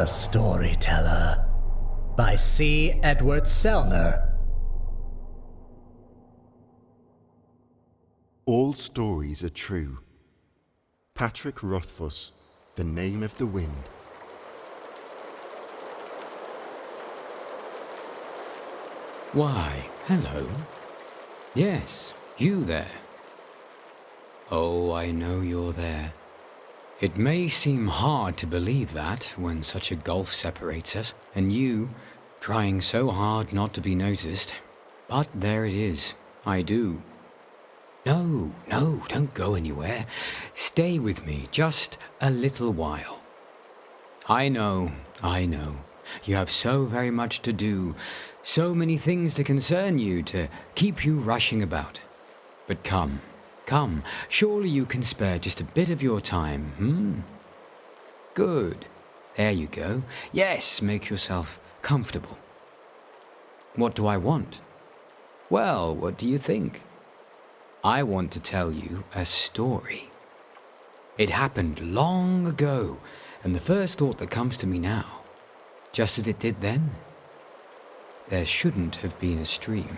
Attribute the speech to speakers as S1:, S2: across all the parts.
S1: The Storyteller by C. Edward Sellner.
S2: All stories are true. Patrick Rothfuss, The Name of the Wind.
S3: Why, hello. Yes, you there. Oh, I know you're there. It may seem hard to believe that when such a gulf separates us, and you, trying so hard not to be noticed. But there it is. I do. No, don't go anywhere. Stay with me just a little while. I know. You have so very much to do, so many things to concern you, to keep you rushing about. But come, surely you can spare just a bit of your time, Good. There you go. Yes, make yourself comfortable. What do I want? Well, what do you think? I want to tell you a story. It happened long ago, and the first thought that comes to me now, just as it did then, there shouldn't have been a stream.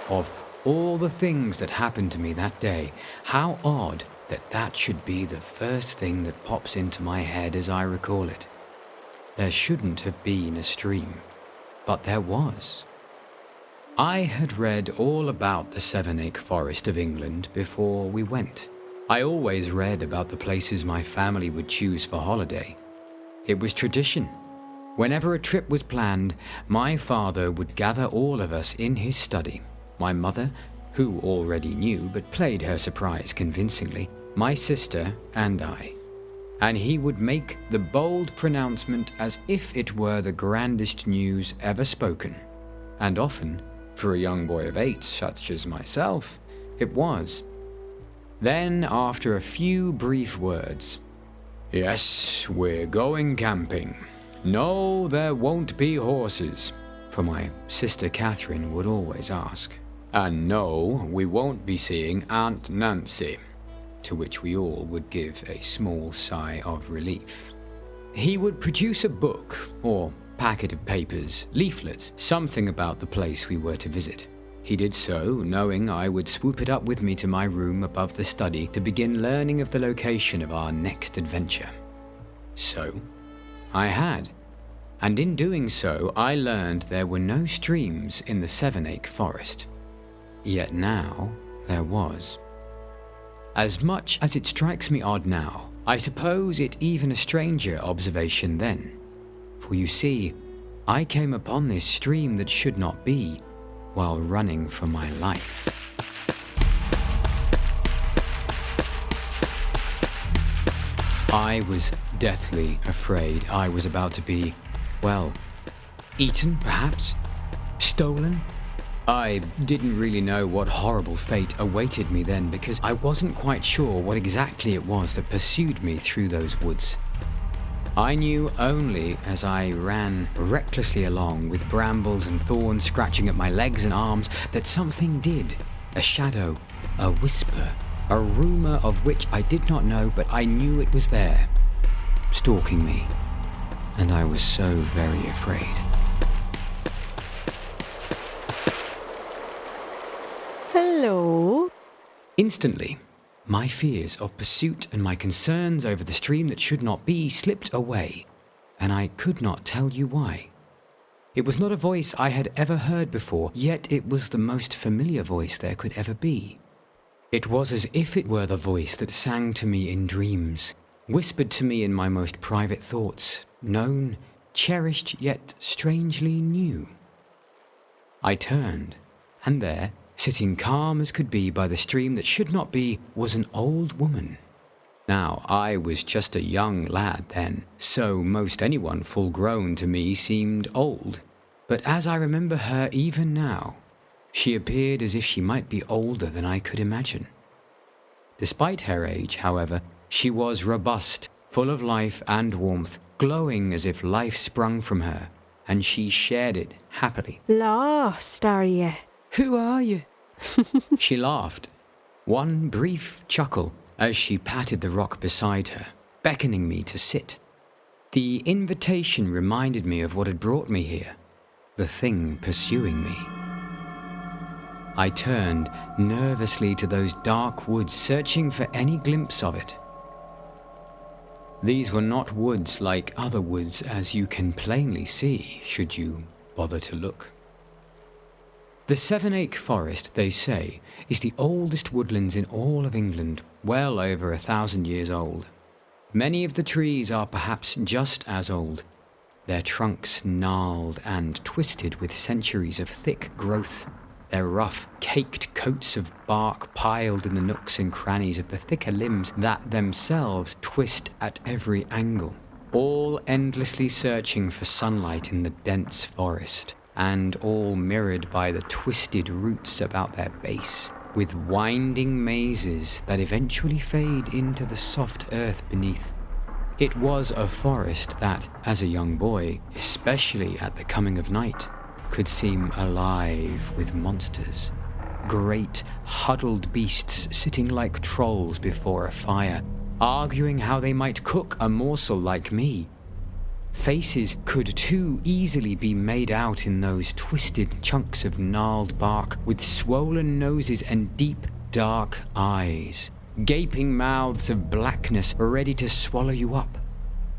S3: Of all the things that happened to me that day, how odd that that should be the first thing that pops into my head as I recall it. There shouldn't have been a stream, but there was. I had read all about the Sevenoak Forest of England before we went. I always read about the places my family would choose for holiday. It was tradition. Whenever a trip was planned, my father would gather all of us in his study. My mother, who already knew but played her surprise convincingly, my sister and I. And he would make the bold pronouncement as if it were the grandest news ever spoken. And often, for a young boy of 8 such as myself, it was. Then, after a few brief words, "Yes, we're going camping. No, there won't be horses," for my sister Catherine would always ask. "And no, we won't be seeing Aunt Nancy," to which we all would give a small sigh of relief. He would produce a book, or packet of papers, leaflets, something about the place we were to visit. He did so, knowing I would swoop it up with me to my room above the study to begin learning of the location of our next adventure. So, I had. And in doing so, I learned there were no streams in the Sevenoak Forest. Yet now, there was. As much as it strikes me odd now, I suppose it even a stranger observation then. For you see, I came upon this stream that should not be, while running for my life. I was deathly afraid I was about to be, well, eaten perhaps? Stolen? I didn't really know what horrible fate awaited me then because I wasn't quite sure what exactly it was that pursued me through those woods. I knew only as I ran recklessly along with brambles and thorns scratching at my legs and arms that something did, a shadow, a whisper, a rumor of which I did not know, but I knew it was there, stalking me, and I was so very afraid.
S4: Hello?
S3: Instantly, my fears of pursuit and my concerns over the stream that should not be slipped away, and I could not tell you why. It was not a voice I had ever heard before, yet it was the most familiar voice there could ever be. It was as if it were the voice that sang to me in dreams, whispered to me in my most private thoughts, known, cherished, yet strangely new. I turned, and there, sitting calm as could be by the stream that should not be, was an old woman. Now, I was just a young lad then, so most anyone full grown to me seemed old. But as I remember her even now, she appeared as if she might be older than I could imagine. Despite her age, however, she was robust, full of life and warmth, glowing as if life sprung from her, and she shared it happily.
S4: Lost, are ye?
S3: "Who are you?" She laughed, one brief chuckle as she patted the rock beside her, beckoning me to sit. The invitation reminded me of what had brought me here, the thing pursuing me. I turned nervously to those dark woods, searching for any glimpse of it. These were not woods like other woods, as you can plainly see, should you bother to look. The Seven-Ache Forest, they say, is the oldest woodlands in all of England, well over 1,000 years old. Many of the trees are perhaps just as old, their trunks gnarled and twisted with centuries of thick growth, their rough, caked coats of bark piled in the nooks and crannies of the thicker limbs that themselves twist at every angle, all endlessly searching for sunlight in the dense forest, and all mirrored by the twisted roots about their base, with winding mazes that eventually fade into the soft earth beneath. It was a forest that, as a young boy, especially at the coming of night, could seem alive with monsters. Great, huddled beasts sitting like trolls before a fire, arguing how they might cook a morsel like me. Faces could too easily be made out in those twisted chunks of gnarled bark, with swollen noses and deep, dark eyes, gaping mouths of blackness ready to swallow you up,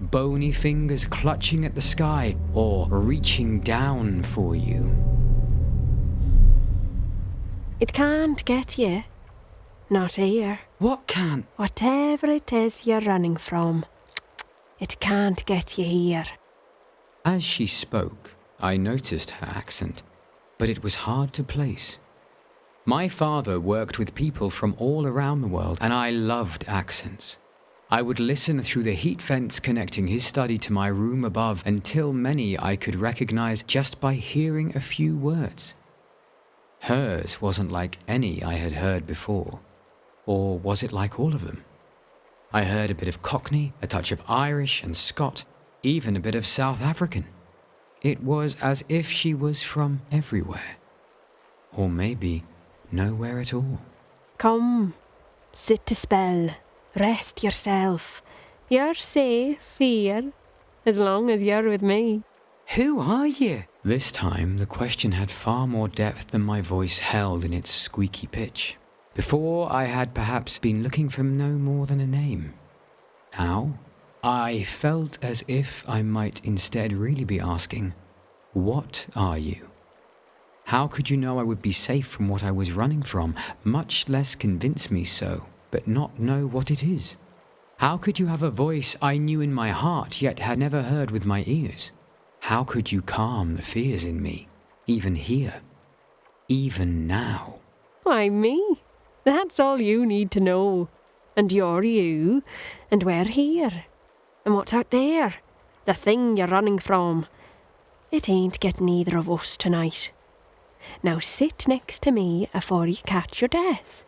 S3: bony fingers clutching at the sky or reaching down for you.
S4: It can't get you. Not here.
S3: What can't?
S4: Whatever it is you're running from, it can't get you here.
S3: As she spoke, I noticed her accent, but it was hard to place. My father worked with people from all around the world, and I loved accents. I would listen through the heat vents connecting his study to my room above until many I could recognize just by hearing a few words. Hers wasn't like any I had heard before. Or was it like all of them? I heard a bit of Cockney, a touch of Irish and Scot, even a bit of South African. It was as if she was from everywhere. Or maybe nowhere at all.
S4: Come, sit a spell. Rest yourself. You're safe here, as long as you're with me.
S3: Who are you? This time the question had far more depth than my voice held in its squeaky pitch. Before I had perhaps been looking for no more than a name. Now, I felt as if I might instead really be asking, what are you? How could you know I would be safe from what I was running from, much less convince me so, but not know what it is? How could you have a voice I knew in my heart yet had never heard with my ears? How could you calm the fears in me, even here, even now?
S4: Why, me? That's all you need to know. And you're you, and we're here. And what's out there? The thing you're running from. It ain't getting either of us tonight. Now sit next to me afore you catch your death.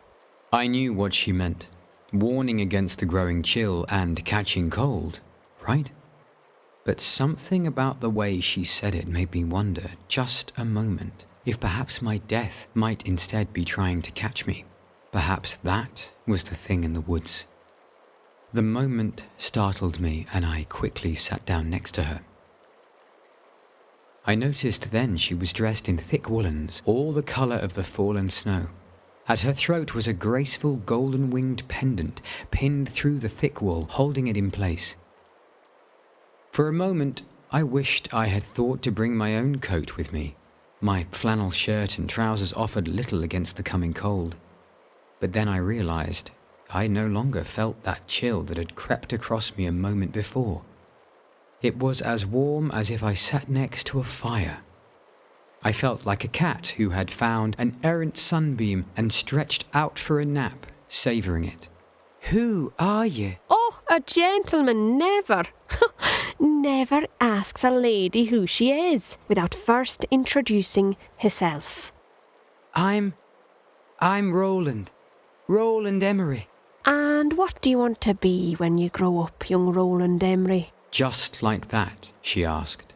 S3: I knew what she meant. Warning against the growing chill and catching cold, right? But something about the way she said it made me wonder, just a moment, if perhaps my death might instead be trying to catch me. Perhaps that was the thing in the woods. The moment startled me, and I quickly sat down next to her. I noticed then she was dressed in thick woolens, all the colour of the fallen snow. At her throat was a graceful golden-winged pendant, pinned through the thick wool, holding it in place. For a moment, I wished I had thought to bring my own coat with me. My flannel shirt and trousers offered little against the coming cold. But then I realized I no longer felt that chill that had crept across me a moment before. It was as warm as if I sat next to a fire. I felt like a cat who had found an errant sunbeam and stretched out for a nap, savouring it. Who are you?
S4: Oh, a gentleman never, never asks a lady who she is without first introducing himself.
S3: I'm Roland Emery.
S4: And what do you want to be when you grow up, young Roland Emery?
S3: Just like that, she asked.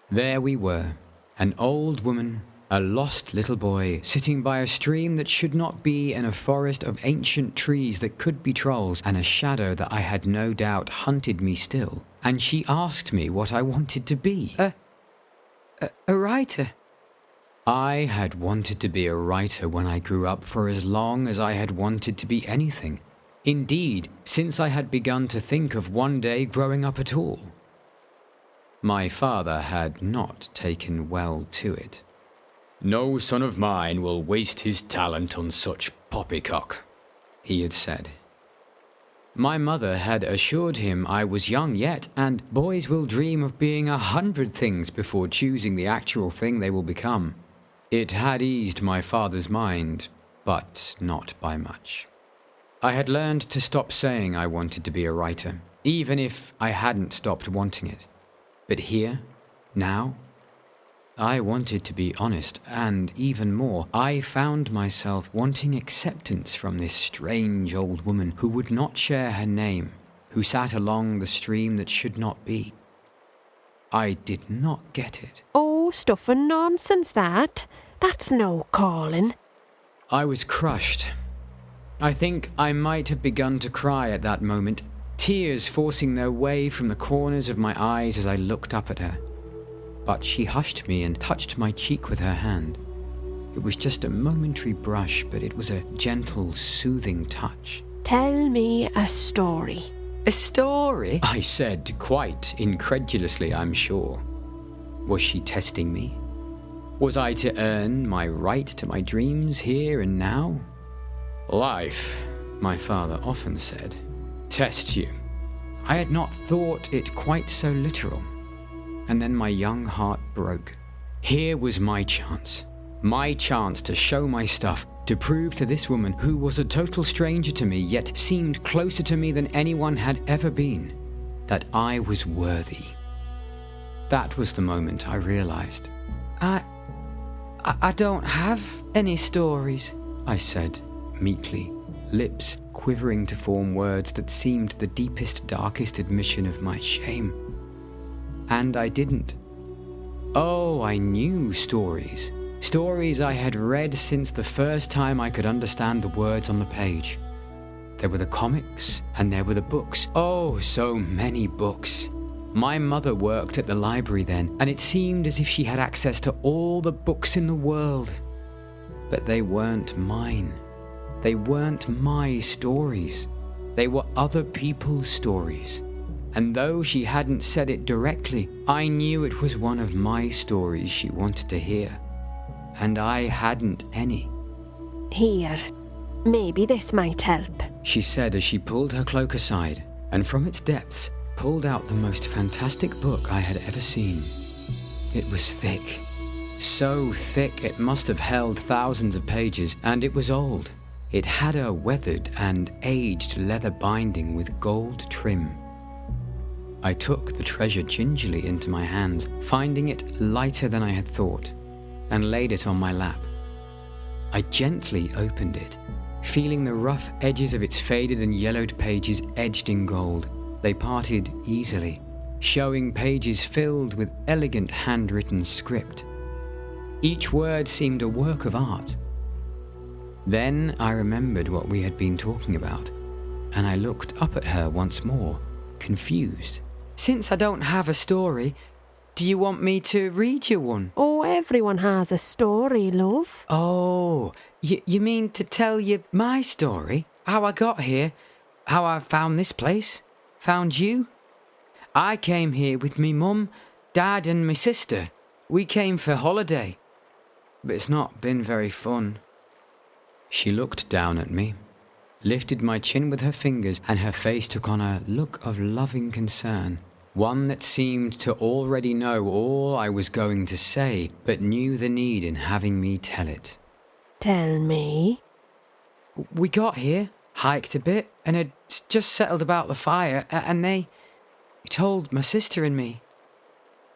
S3: There we were, an old woman A lost little boy sitting by a stream that should not be in a forest of ancient trees that could be trolls, and a shadow that I had no doubt hunted me still. And she asked me what I wanted to be. A writer. I had wanted to be a writer when I grew up for as long as I had wanted to be anything. Indeed, since I had begun to think of one day growing up at all. My father had not taken well to it. "No son of mine will waste his talent on such poppycock," he had said. My mother had assured him I was young yet, and boys will dream of being 100 things before choosing the actual thing they will become. It had eased my father's mind, but not by much. I had learned to stop saying I wanted to be a writer, even if I hadn't stopped wanting it. But here, now, I wanted to be honest, and even more, I found myself wanting acceptance from this strange old woman who would not share her name, who sat along the stream that should not be. I did not get it.
S4: Oh, stuff and nonsense that. That's no calling.
S3: I was crushed. I think I might have begun to cry at that moment, tears forcing their way from the corners of my eyes as I looked up at her. But she hushed me and touched my cheek with her hand. It was just a momentary brush, but it was a gentle, soothing touch.
S4: Tell me a story.
S3: "A story?" I said, quite incredulously, I'm sure. Was she testing me? Was I to earn my right to my dreams here and now? "Life," my father often said, "tests you." I had not thought it quite so literal. And then my young heart broke. Here was my chance to show my stuff, to prove to this woman, who was a total stranger to me yet seemed closer to me than anyone had ever been, that I was worthy. That was the moment I realized. I don't have any stories," I said, meekly, lips quivering to form words that seemed the deepest, darkest admission of my shame. And I didn't. Oh, I knew stories. Stories I had read since the first time I could understand the words on the page. There were the comics, and there were the books. Oh, so many books. My mother worked at the library then, and it seemed as if she had access to all the books in the world. But they weren't mine. They weren't my stories. They were other people's stories. And though she hadn't said it directly, I knew it was one of my stories she wanted to hear. And I hadn't any.
S4: "Here, maybe this might help,"
S3: she said as she pulled her cloak aside, and from its depths pulled out the most fantastic book I had ever seen. It was thick. So thick it must have held thousands of pages, and it was old. It had a weathered and aged leather binding with gold trim. I took the treasure gingerly into my hands, finding it lighter than I had thought, and laid it on my lap. I gently opened it, feeling the rough edges of its faded and yellowed pages edged in gold. They parted easily, showing pages filled with elegant handwritten script. Each word seemed a work of art. Then I remembered what we had been talking about, and I looked up at her once more, confused. "Since I don't have a story, do you want me to read you one?"
S4: "Oh, everyone has a story, love."
S3: "Oh, you mean to tell you my story? How I got here? How I found this place? Found you? I came here with me mum, dad and my sister. We came for holiday. But it's not been very fun." She looked down at me, lifted my chin with her fingers, and her face took on a look of loving concern. One that seemed to already know all I was going to say, but knew the need in having me tell it.
S4: "Tell me."
S3: "We got here, hiked a bit, and had just settled about the fire, and they told my sister and me.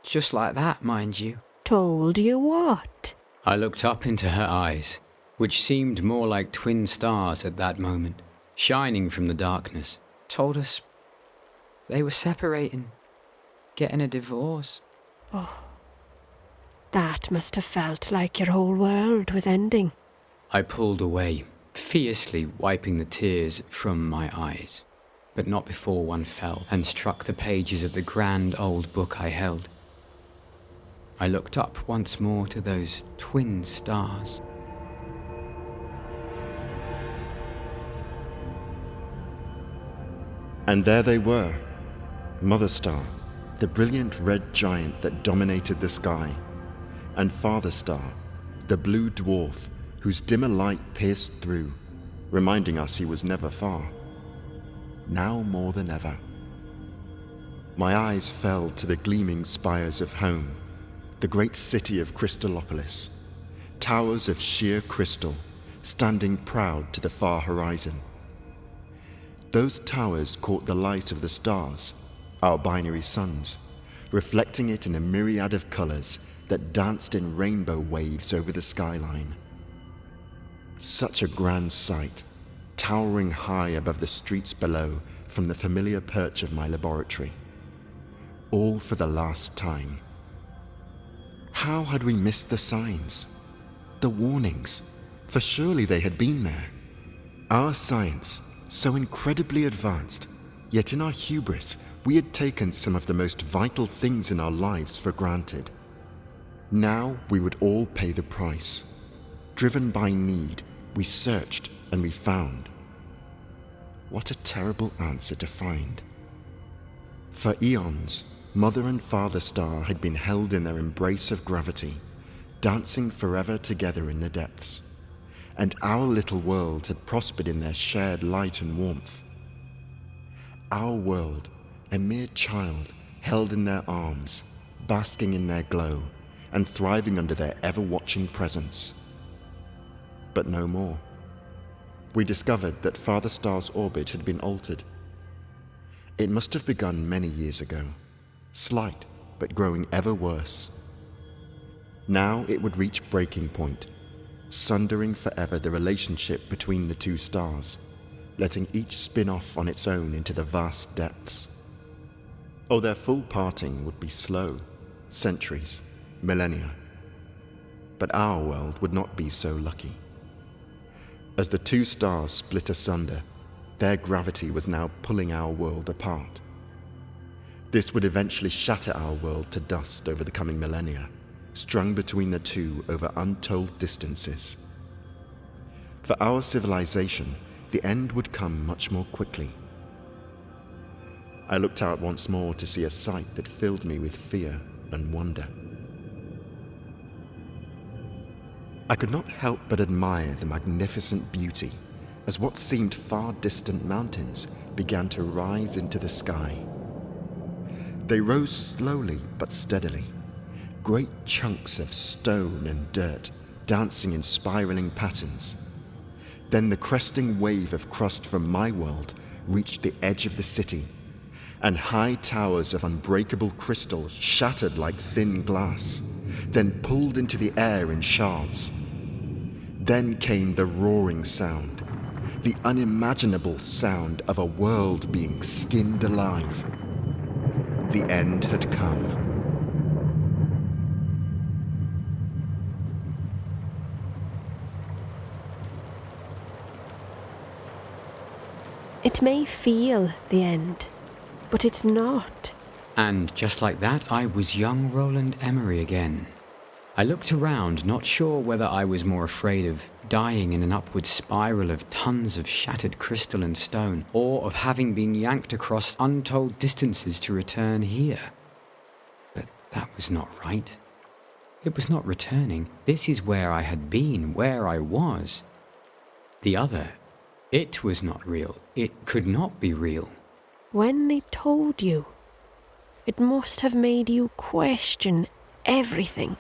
S3: Just like that, mind you."
S4: "Told you what?"
S3: I looked up into her eyes, which seemed more like twin stars at that moment, shining from the darkness. "Told us they were separating, getting a divorce."
S4: "Oh, That must have felt like your whole world was ending.
S3: I pulled away, fiercely wiping the tears from my eyes, but not before one fell and struck the pages of the grand old book I held. I looked up once more to those twin stars.
S2: And there they were, Mother Star, the brilliant red giant that dominated the sky, and Father Star, the blue dwarf whose dimmer light pierced through, reminding us he was never far. Now more than ever. My eyes fell to the gleaming spires of home, the great city of Crystallopolis, towers of sheer crystal, standing proud to the far horizon. Those towers caught the light of the stars, our binary suns, reflecting it in a myriad of colors that danced in rainbow waves over the skyline. Such a grand sight, towering high above the streets below from the familiar perch of my laboratory. All for the last time. How had we missed the signs? The warnings? For surely they had been there. Our science, so incredibly advanced, yet in our hubris, we had taken some of the most vital things in our lives for granted. Now we would all pay the price. Driven by need, we searched and we found. What a terrible answer to find. For eons, Mother and Father Star had been held in their embrace of gravity, dancing forever together in the depths, and our little world had prospered in their shared light and warmth. Our world, a mere child held in their arms, basking in their glow, and thriving under their ever-watching presence. But no more. We discovered that Father Star's orbit had been altered. It must have begun many years ago, slight but growing ever worse. Now it would reach breaking point, sundering forever the relationship between the two stars, letting each spin off on its own into the vast depths. Oh, their full parting would be slow, centuries, millennia. But our world would not be so lucky. As the two stars split asunder, their gravity was now pulling our world apart. This would eventually shatter our world to dust over the coming millennia, strung between the two over untold distances. For our civilization, the end would come much more quickly. I looked out once more to see a sight that filled me with fear and wonder. I could not help but admire the magnificent beauty as what seemed far distant mountains began to rise into the sky. They rose slowly but steadily, great chunks of stone and dirt dancing in spiraling patterns. Then the cresting wave of crust from my world reached the edge of the city, and high towers of unbreakable crystal shattered like thin glass, then pulled into the air in shards. Then came the roaring sound, the unimaginable sound of a world being skinned alive. The end had come.
S4: It may feel the end, but it's not.
S3: And just like that, I was young Roland Emery again. I looked around, not sure whether I was more afraid of dying in an upward spiral of tons of shattered crystal and stone, or of having been yanked across untold distances to return here. But that was not right. It was not returning. This is where I had been, where I was. The other, it was not real. It could not be real.
S4: When they told you, it must have made you question everything.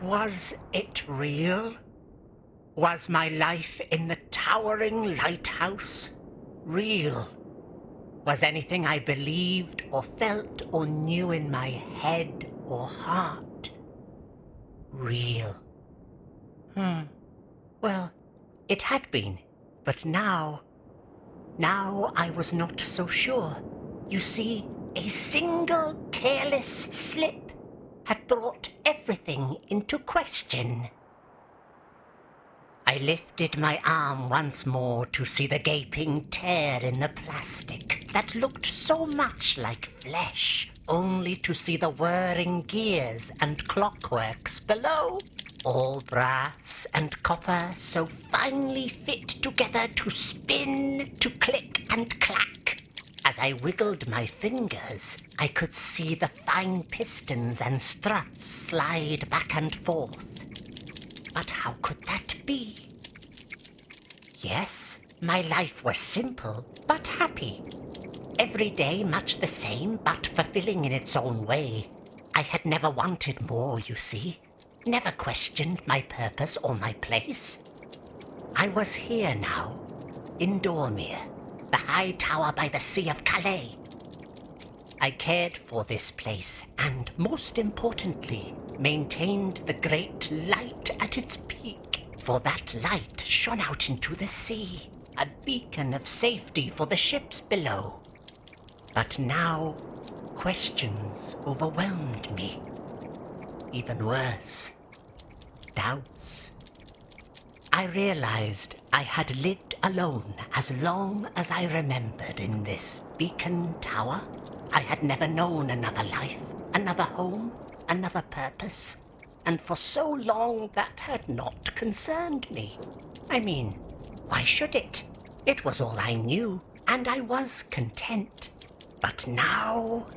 S5: Was it real? Was my life in the towering lighthouse real? Was anything I believed or felt or knew in my head or heart real? Well, it had been, but now Now I was not so sure. You see, a single careless slip had brought everything into question. I lifted my arm once more to see the gaping tear in the plastic that looked so much like flesh, only to see the whirring gears and clockworks below. All brass and copper so finely fit together to spin, to click and clack. As I wiggled my fingers, I could see the fine pistons and struts slide back and forth. But how could that be? Yes, my life was simple, but happy. Every day much the same, but fulfilling in its own way. I had never wanted more, you see. Never questioned my purpose or my place. I was here now, in Dormir, the high tower by the Sea of Calais. I cared for this place and, most importantly, maintained the great light at its peak, for that light shone out into the sea, a beacon of safety for the ships below. But now, questions overwhelmed me. Even worse, doubts. I realized I had lived alone as long as I remembered in this beacon tower. I had never known another life, another home, another purpose, and for so long that had not concerned me. I mean, why should it? It was all I knew, and I was content. But now...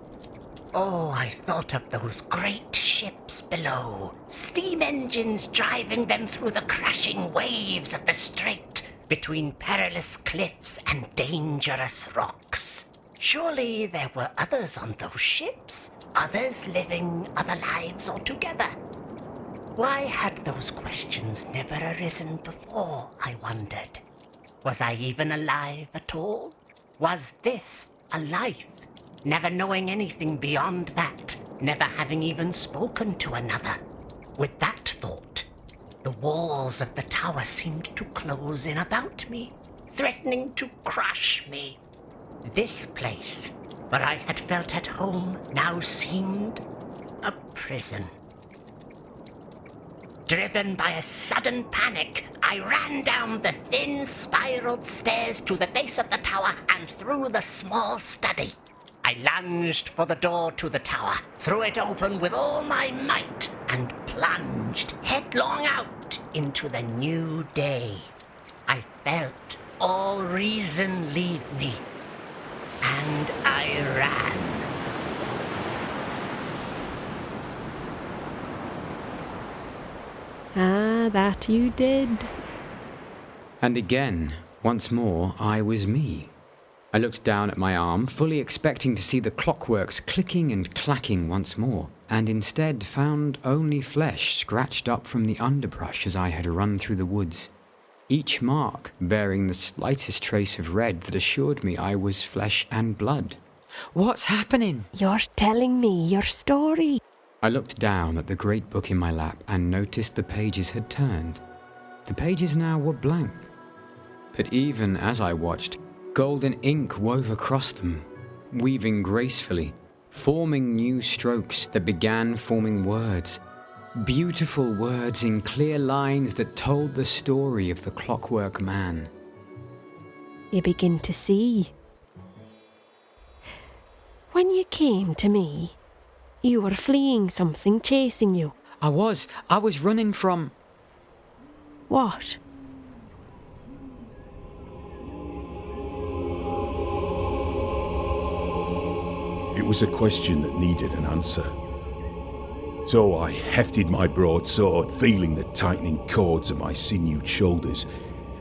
S5: Oh, I thought of those great ships below, steam engines driving them through the crashing waves of the strait, between perilous cliffs and dangerous rocks. Surely there were others on those ships, others living other lives altogether. Why had those questions never arisen before, I wondered? Was I even alive at all? Was this a life? Never knowing anything beyond that, never having even spoken to another. With that thought, the walls of the tower seemed to close in about me, threatening to crush me. This place, where I had felt at home, now seemed a prison. Driven by a sudden panic, I ran down the thin, spiraled stairs to the base of the tower and through the small study. I lunged for the door to the tower, threw it open with all my might, and plunged headlong out into the new day. I felt all reason leave me, and I ran.
S4: Ah, that you did.
S3: And again, once more, I was me. I looked down at my arm, fully expecting to see the clockworks clicking and clacking once more, and instead found only flesh scratched up from the underbrush as I had run through the woods, each mark bearing the slightest trace of red that assured me I was flesh and blood. What's happening?
S4: You're telling me your story.
S3: I looked down at the great book in my lap and noticed the pages had turned. The pages now were blank. But even as I watched, golden ink wove across them, weaving gracefully, forming new strokes that began forming words. Beautiful words in clear lines that told the story of the Clockwork Man.
S4: You begin to see. When you came to me, you were fleeing something chasing you.
S3: I was running from...
S4: What?
S6: It was a question that needed an answer. So I hefted my broadsword, feeling the tightening cords of my sinewed shoulders,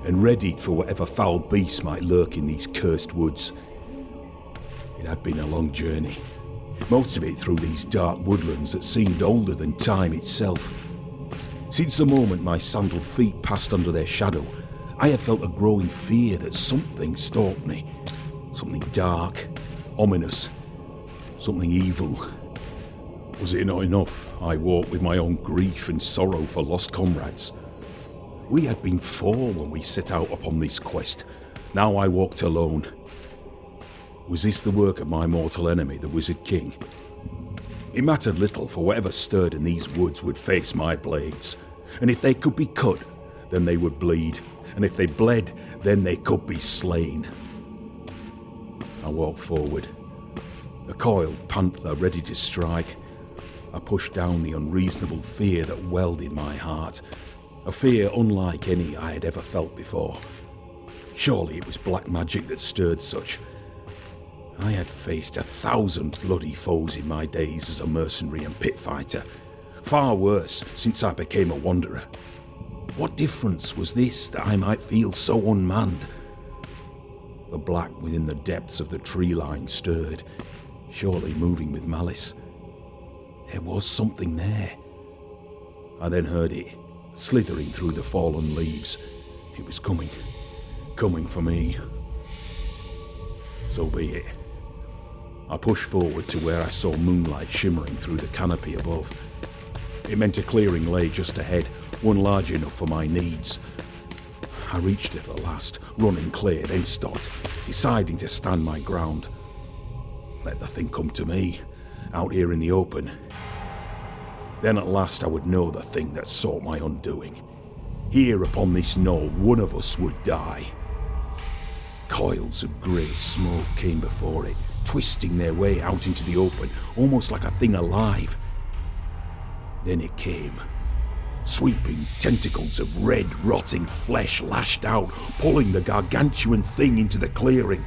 S6: and readied for whatever foul beast might lurk in these cursed woods. It had been a long journey, most of it through these dark woodlands that seemed older than time itself. Since the moment my sandaled feet passed under their shadow, I had felt a growing fear that something stalked me. Something dark, ominous, something evil. Was it not enough I walked with my own grief and sorrow for lost comrades? We had been four when we set out upon this quest, Now I walked alone. Was this the work of my mortal enemy, the Wizard King? It mattered little, for whatever stirred in these woods would face my blades, and if they could be cut, then they would bleed, and if they bled, then they could be slain. I walked forward, a coiled panther ready to strike. I pushed down the unreasonable fear that welled in my heart, a fear unlike any I had ever felt before. Surely it was black magic that stirred such. I had faced 1,000 bloody foes in my days as a mercenary and pit fighter, far worse since I became a wanderer. What difference was this that I might feel so unmanned? The black within the depths of the tree line stirred, surely moving with malice. There was something there. I then heard it, slithering through the fallen leaves. It was coming for me. So be it. I pushed forward to where I saw moonlight shimmering through the canopy above. It meant a clearing lay just ahead, one large enough for my needs. I reached it at last, running clear, then stopped, deciding to stand my ground. Let the thing come to me, out here in the open. Then at last I would know the thing that sought my undoing. Here upon this knoll, one of us would die. Coils of grey smoke came before it, twisting their way out into the open, almost like a thing alive. Then it came. Sweeping tentacles of red, rotting flesh lashed out, pulling the gargantuan thing into the clearing.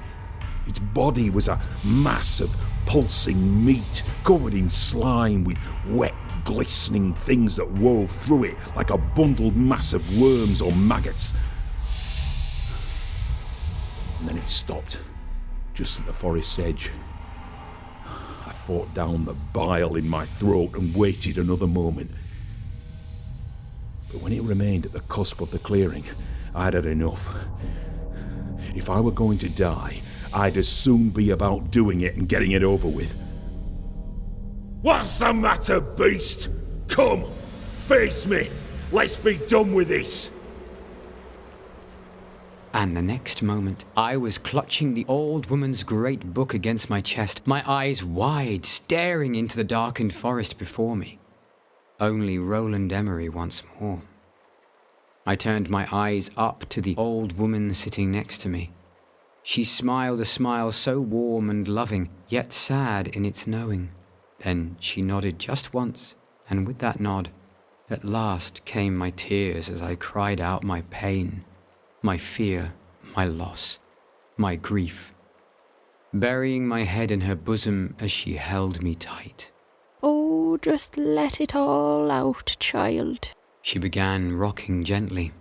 S6: Its body was a mass of pulsing meat, covered in slime with wet, glistening things that wove through it like a bundled mass of worms or maggots. And then it stopped, just at the forest's edge. I fought down the bile in my throat and waited another moment. But when it remained at the cusp of the clearing, I'd had enough. If I were going to die, I'd as soon be about doing it and getting it over with. What's the matter, beast? Come, face me. Let's be done with this.
S3: And the next moment, I was clutching the old woman's great book against my chest, my eyes wide, staring into the darkened forest before me. Only Roland Emery once more. I turned my eyes up to the old woman sitting next to me. She smiled a smile so warm and loving, yet sad in its knowing. Then she nodded just once, and with that nod, at last came my tears as I cried out my pain, my fear, my loss, my grief, burying my head in her bosom as she held me tight.
S4: Oh, just let it all out, child.
S3: She began rocking gently,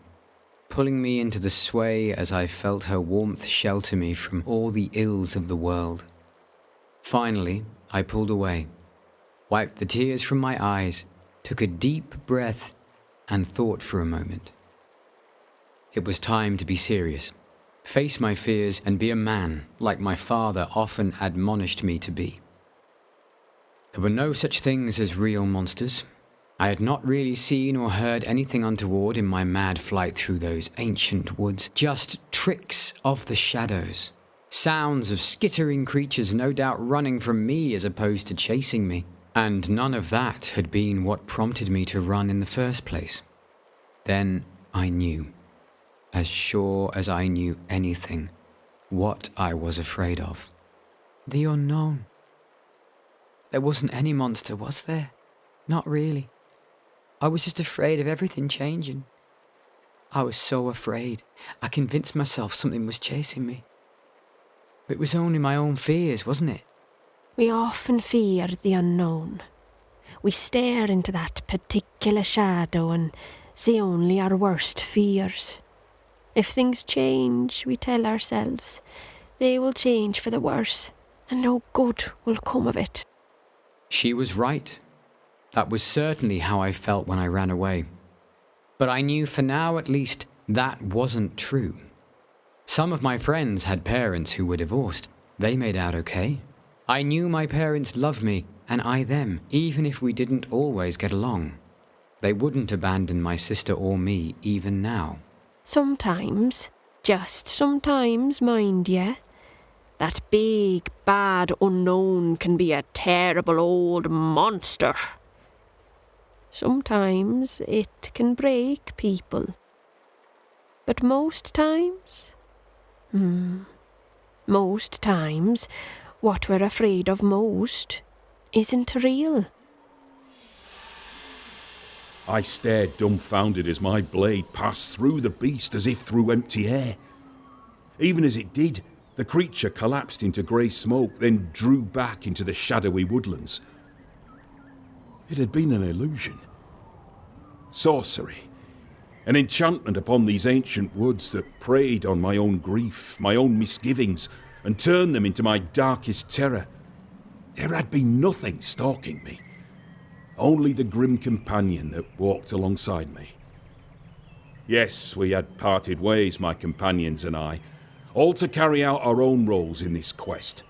S3: pulling me into the sway as I felt her warmth shelter me from all the ills of the world. Finally, I pulled away, wiped the tears from my eyes, took a deep breath, and thought for a moment. It was time to be serious, face my fears, and be a man like my father often admonished me to be. There were no such things as real monsters. I had not really seen or heard anything untoward in my mad flight through those ancient woods, just tricks of the shadows, sounds of skittering creatures no doubt running from me as opposed to chasing me, and none of that had been what prompted me to run in the first place. Then I knew, as sure as I knew anything, what I was afraid of. The unknown. There wasn't any monster, was there? Not really. I was just afraid of everything changing. I was so afraid, I convinced myself something was chasing me. It was only my own fears, wasn't it?
S4: We often fear the unknown. We stare into that particular shadow and see only our worst fears. If things change, we tell ourselves, they will change for the worse, and no good will come of it.
S3: She was right. That was certainly how I felt when I ran away. But I knew for now at least that wasn't true. Some of my friends had parents who were divorced. They made out okay. I knew my parents loved me, and I them, even if we didn't always get along. They wouldn't abandon my sister or me even now.
S4: Sometimes, Just sometimes, mind ye. That big, bad unknown can be a terrible old monster. Sometimes it can break people. But most times, what we're afraid of most isn't real.
S6: I stared dumbfounded as my blade passed through the beast as if through empty air. Even as it did, the creature collapsed into grey smoke, then drew back into the shadowy woodlands. It had been an illusion. Sorcery. An enchantment upon these ancient woods that preyed on my own grief, my own misgivings, and turned them into my darkest terror. There had been nothing stalking me. Only the grim companion that walked alongside me. Yes, we had parted ways, my companions and I, all to carry out our own roles in this quest.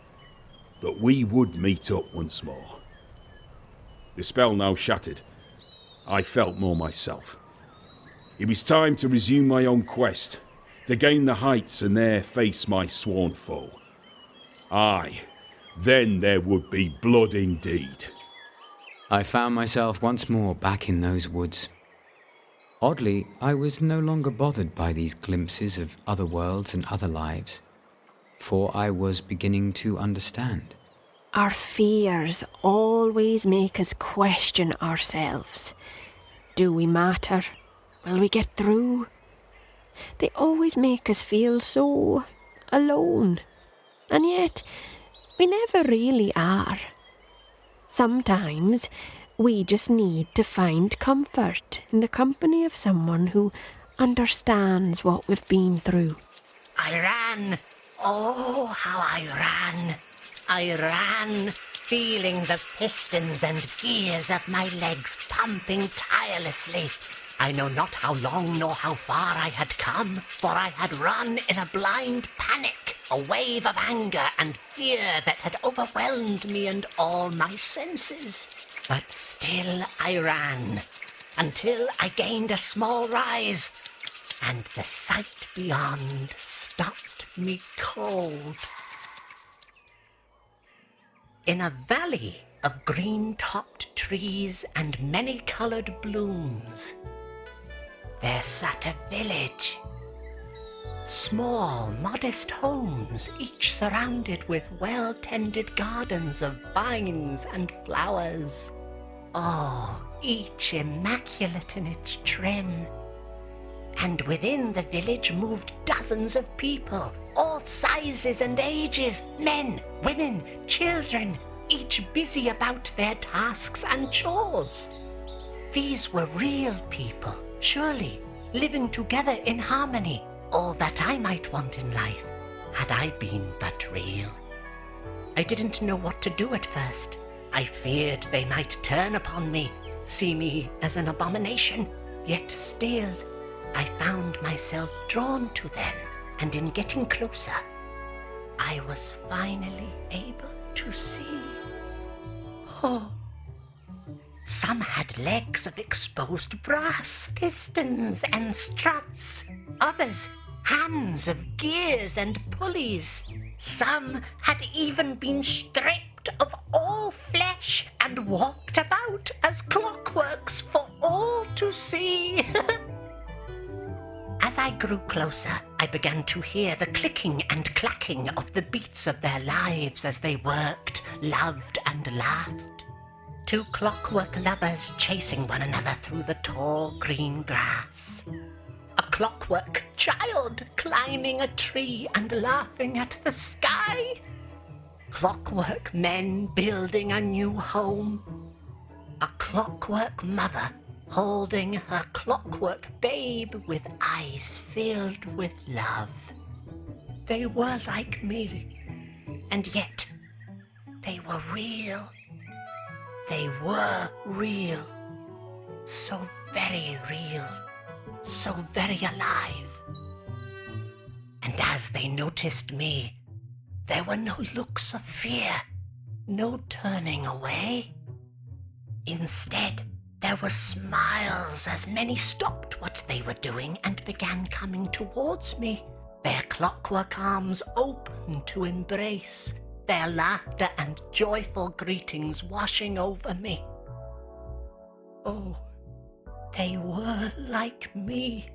S6: But we would meet up once more. The spell now shattered. I felt more myself. It was time to resume my own quest, to gain the heights and there face my sworn foe. Aye, then there would be blood indeed.
S3: I found myself once more back in those woods. Oddly, I was no longer bothered by these glimpses of other worlds and other lives, for I was beginning to understand.
S4: Our fears always make us question ourselves. Do we matter? Will we get through? They always make us feel so alone. And yet, we never really are. Sometimes we just need to find comfort in the company of someone who understands what we've been through.
S5: I ran. Oh, how I ran. I ran, feeling the pistons and gears of my legs pumping tirelessly. I know not how long nor how far I had come, for I had run in a blind panic, a wave of anger and fear that had overwhelmed me and all my senses. But still I ran, until I gained a small rise, and the sight beyond stopped me cold. In a valley of green-topped trees and many-coloured blooms, there sat a village. Small, modest homes, each surrounded with well-tended gardens of vines and flowers. Oh, each immaculate in its trim. And within the village moved dozens of people, all sizes and ages, men, women, children, each busy about their tasks and chores. These were real people, surely, living together in harmony, all that I might want in life, had I been but real. I didn't know what to do at first. I feared they might turn upon me, see me as an abomination, yet still I found myself drawn to them, and in getting closer, I was finally able to see. Oh, some had legs of exposed brass, pistons and struts. Others, hands of gears and pulleys. Some had even been stripped of all flesh and walked about as clockworks for all to see. As I grew closer, I began to hear the clicking and clacking of the beats of their lives as they worked, loved, and laughed. Two clockwork lovers chasing one another through the tall green grass. A clockwork child climbing a tree and laughing at the sky. Clockwork men building a new home. A clockwork mother holding her clockwork babe with eyes filled with love. They were like me, and yet they were real. They were real, so very real, so very alive. And as they noticed me, there were no looks of fear, no turning away. Instead, there were smiles as many stopped what they were doing and began coming towards me, their clockwork arms open to embrace, their laughter and joyful greetings washing over me. Oh, they were like me,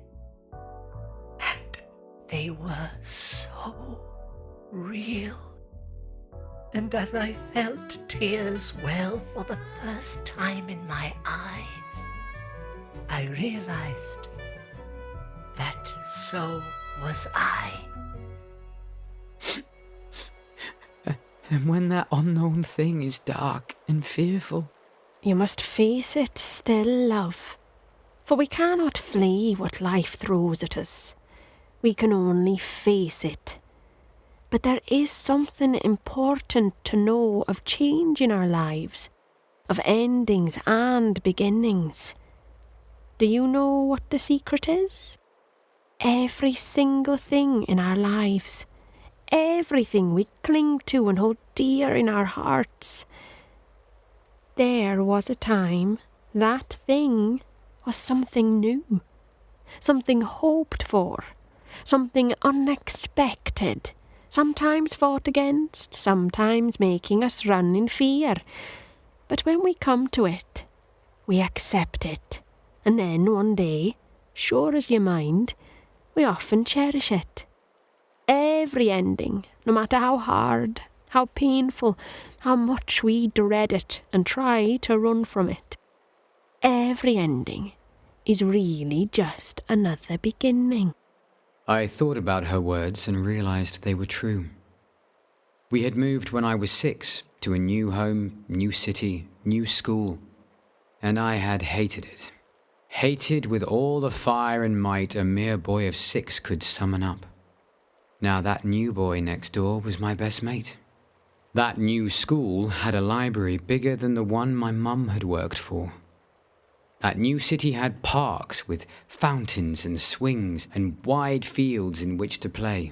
S5: and they were so real. And as I felt tears well for the first time in my eyes, I realized that so was I.
S3: And when that unknown thing is dark and fearful,
S4: You must face it still, love. For we cannot flee what life throws at us. We can only face it. But there is something important to know of change in our lives, of endings and beginnings. Do you know what the secret is? Every single thing in our lives, everything we cling to and hold dear in our hearts. There was a time that thing was something new, something hoped for, something unexpected, sometimes fought against, sometimes making us run in fear. But when we come to it, we accept it, and then one day, sure as you mind, we often cherish it. Every ending, no matter how hard, how painful, how much we dread it and try to run from it, every ending is really just another beginning.
S3: I thought about her words and realized they were true. We had moved when I was 6 to a new home, new city, new school, and I had hated it. Hated with all the fire and might a mere boy of 6 could summon up. Now that new boy next door was my best mate. That new school had a library bigger than the one my mum had worked for. That new city had parks with fountains and swings and wide fields in which to play.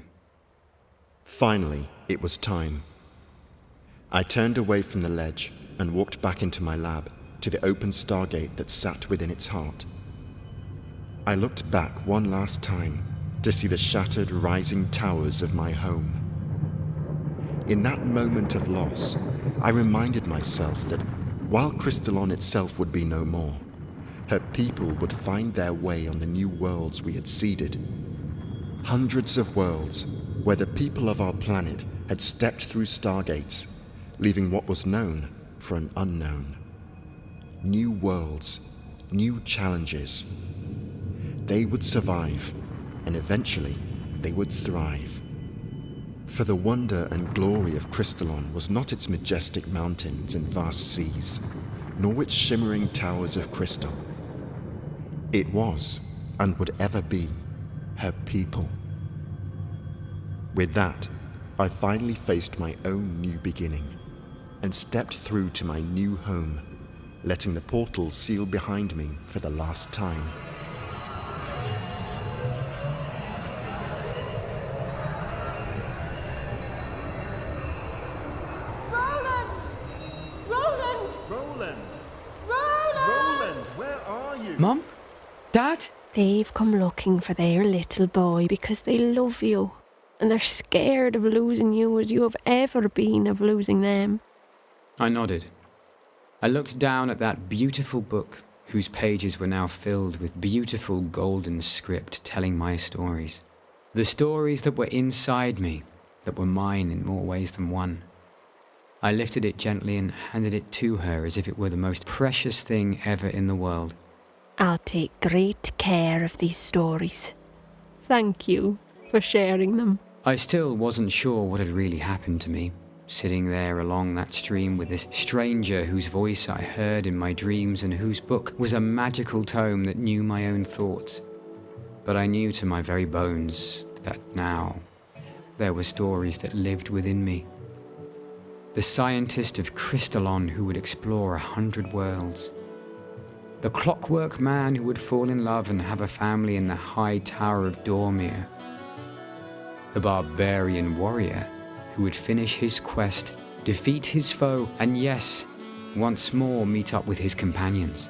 S2: Finally, it was time. I turned away from the ledge and walked back into my lab to the open stargate that sat within its heart. I looked back one last time to see the shattered rising towers of my home. In that moment of loss, I reminded myself that while Crystallon itself would be no more, her people would find their way on the new worlds we had seeded. Hundreds of worlds where the people of our planet had stepped through stargates, leaving what was known for an unknown. New worlds, new challenges. They would survive, and eventually they would thrive. For the wonder and glory of Crystallon was not its majestic mountains and vast seas, nor its shimmering towers of crystal. It was, and would ever be, her people. With that, I finally faced my own new beginning, and stepped through to my new home, letting the portal seal behind me for the last time.
S3: Mum? Dad?
S4: They've come looking for their little boy because they love you, and they're scared of losing you as you have ever been of losing them.
S3: I nodded. I looked down at that beautiful book, whose pages were now filled with beautiful golden script telling my stories. The stories that were inside me, that were mine in more ways than one. I lifted it gently and handed it to her as if it were the most precious thing ever in the world.
S4: I'll take great care of these stories. Thank you for sharing them.
S3: I still wasn't sure what had really happened to me, sitting there along that stream with this stranger whose voice I heard in my dreams and whose book was a magical tome that knew my own thoughts. But I knew to my very bones that now there were stories that lived within me. The scientist of Crystallon who would explore 100 worlds. The clockwork man who would fall in love and have a family in the high tower of Dormir. The barbarian warrior who would finish his quest, defeat his foe, and yes, once more meet up with his companions.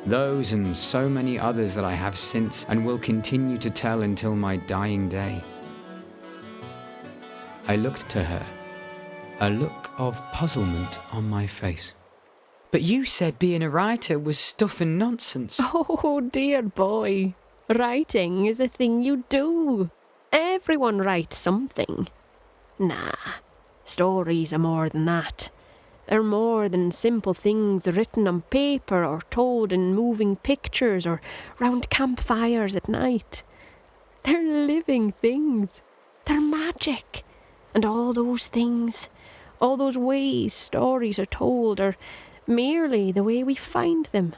S3: Those and so many others that I have since and will continue to tell until my dying day. I looked to her, a look of puzzlement on my face. But you said being a writer was stuff and nonsense.
S4: Oh, dear boy. Writing is a thing you do. Everyone writes something. Nah, stories are more than that. They're more than simple things written on paper or told in moving pictures or round campfires at night. They're living things. They're magic. And all those things, all those ways stories are told are merely the way we find them.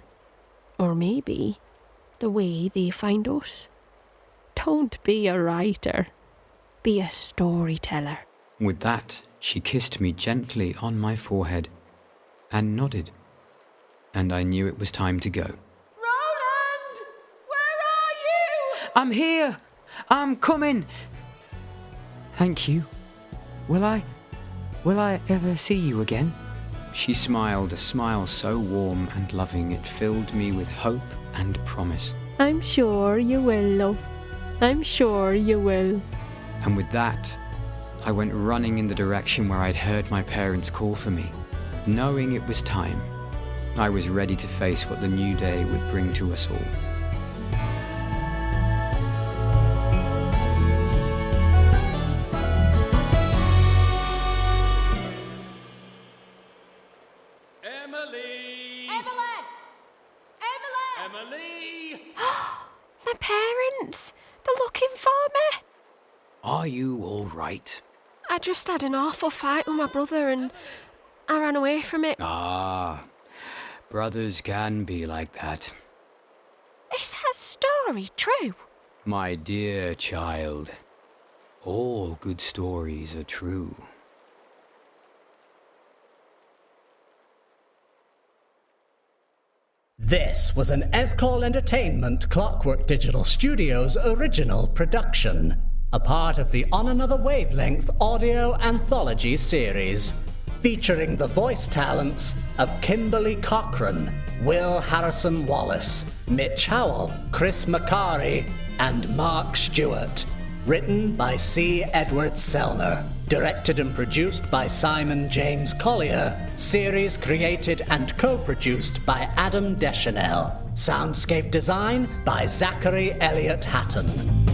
S4: Or maybe the way they find us. Don't be a writer. Be a storyteller.
S3: With that, she kissed me gently on my forehead and nodded, and I knew it was time to go.
S4: Roland! Where are you?
S3: I'm here! I'm coming! Thank you. Will I ever see you again? She smiled, a smile so warm and loving it filled me with hope and promise.
S4: I'm sure you will, love. I'm sure you will.
S3: And with that, I went running in the direction where I'd heard my parents call for me. Knowing it was time, I was ready to face what the new day would bring to us all.
S6: Emily! Emily!
S4: My parents! They're looking for me.
S3: Are you all right?
S4: I just had an awful fight with my brother and I ran away from it.
S3: Ah, brothers can be like that.
S4: Is that story true?
S3: My dear child, all good stories are true.
S1: This was an Evcol Entertainment Clockwork Digital Studios original production, a part of the On Another Wavelength audio anthology series, featuring the voice talents of Kymberley Cochrane, Will Harrison-Wallace, Mitch Howell, Chris Machari, and Mark Stewart. Written by C. Edward Sellner. Directed and produced by Simon James Collier. Series created and co-produced by Adam Dechanel. Soundscape design by Zachary Elliott-Hatton.